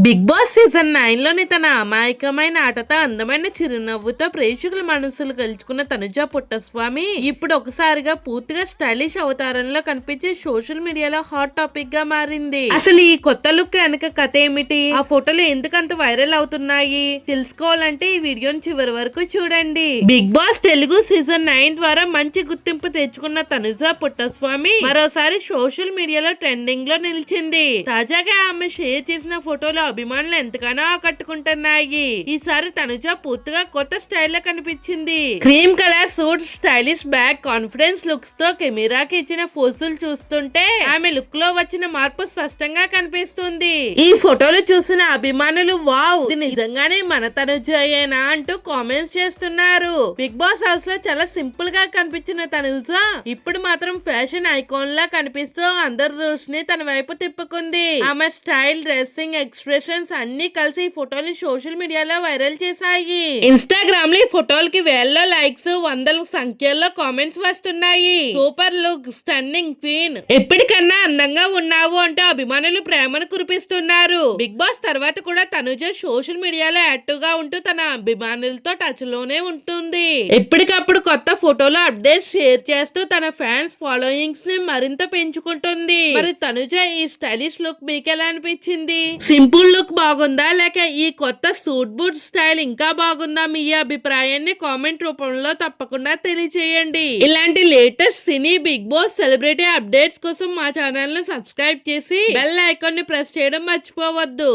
Big boss season 9 లోని తన అమాయకమైన ఆటతో అందమైన చిరునవ్వుతో ప్రేక్షకుల మనసులు గెలుచుకున్న తనుజ పుట్టస్వామి ఇప్పుడు ఒకసారిగా పూర్తిగా స్టైలిష్ అవతారంలో కనిపించే సోషల్ మీడియాలో హాట్ టాపిక్ గా మారింది. అసలు ఈ కొత్త లుక్ వెనక కథ ఏమిటి, ఆ ఫోటోలు ఎందుకంత వైరల్ అవుతున్నాయి తెలుసుకోవాలంటే ఈ వీడియోని చివరి వరకు చూడండి. బిగ్ బాస్ తెలుగు సీజన్ 9 ద్వారా మంచి గుర్తింపు తెచ్చుకున్న తనుజ పుట్టస్వామి మరోసారి సోషల్ మీడియాలో ట్రెండింగ్ లో నిలిచింది. తాజాగా ఆమె షేర్ చేసిన ఫోటోలు అభిమానులు ఎంతగానో ఆకట్టుకుంటున్నాయి. ఈసారి తనుజ పూర్తిగా కొత్త స్టైల్ లో కనిపించింది. Cream colour suit, stylish bag, confidence looks తో కెమెరాకి ఇచ్చిన ఫోజులు చూస్తుంటే ఆమె లుక్ లో వచ్చిన మార్పు స్పష్టంగా కనిపిస్తుంది. ఈ ఫోటోలు చూసిన అభిమానులు వావ్, ఇది నిజంగానే మన తనుజయేనా అంటూ కామెంట్స్ చేస్తున్నారు. బిగ్ బాస్ హౌస్ లో చాలా సింపుల్ గా కనిపించిన తనుజ ఇప్పుడు మాత్రం ఫ్యాషన్ ఐకాన్ లా కనిపిస్తూ అందరి దృష్టిని తన వైపు తిప్పుకుంది. ఆమె స్టైల్, డ్రెస్సింగ్, ఎక్స్ప్రెషన్స్ అన్ని కలిసి ఈ ఫోటోని సోషల్ మీడియాలో వైరల్ చేశాయి. ఇన్స్టాగ్రామ్ లో ఈ ఫోటోలకి వేలలో లైక్స్, వందల సంఖ్యలో కామెంట్స్ వస్తున్నాయి. సూపర్ లుక్, స్టన్నింగ్ క్వీన్, ఎప్పటికన్నా అందంగా ఉన్నావు అంటూ అభిమానులు ప్రేమను కురిపిస్తున్నారు. బిగ్ బాస్ తర్వాత కూడా తనుజ సోషల్ మీడియాలో యాక్టివ్ గా ఉంటూ తన అభిమానులతో టచ్ లోనే ఉంటుంది. ఎప్పటికప్పుడు కొత్త ఫోటోలు అప్డేట్స్ షేర్ చేస్తూ తన ఫ్యాన్స్ ఫాలోయింగ్స్ ని మరింత పెంచుకుంటుంది. మరి తనుజ ఈ స్టైలిష్ లుక్ మీకు ఎలా అనిపించింది? సింపుల్ లుక్ బాగుందా, లేక ఈ కొత్త సూట్ బూట్ స్టైల్ ఇంకా బాగుందా? మీ అభిప్రాయాన్ని కామెంట్ రూపంలో తప్పకుండా తెలియజేయండి. ఇలాంటి లేటెస్ట్ సినీ, బిగ్ బాస్, సెలబ్రిటీ అప్డేట్స్ కోసం మా ఛానల్ ను సబ్స్క్రైబ్ చేసి బెల్ ఐకాన్ ని ప్రెస్ చేయడం మర్చిపోవద్దు.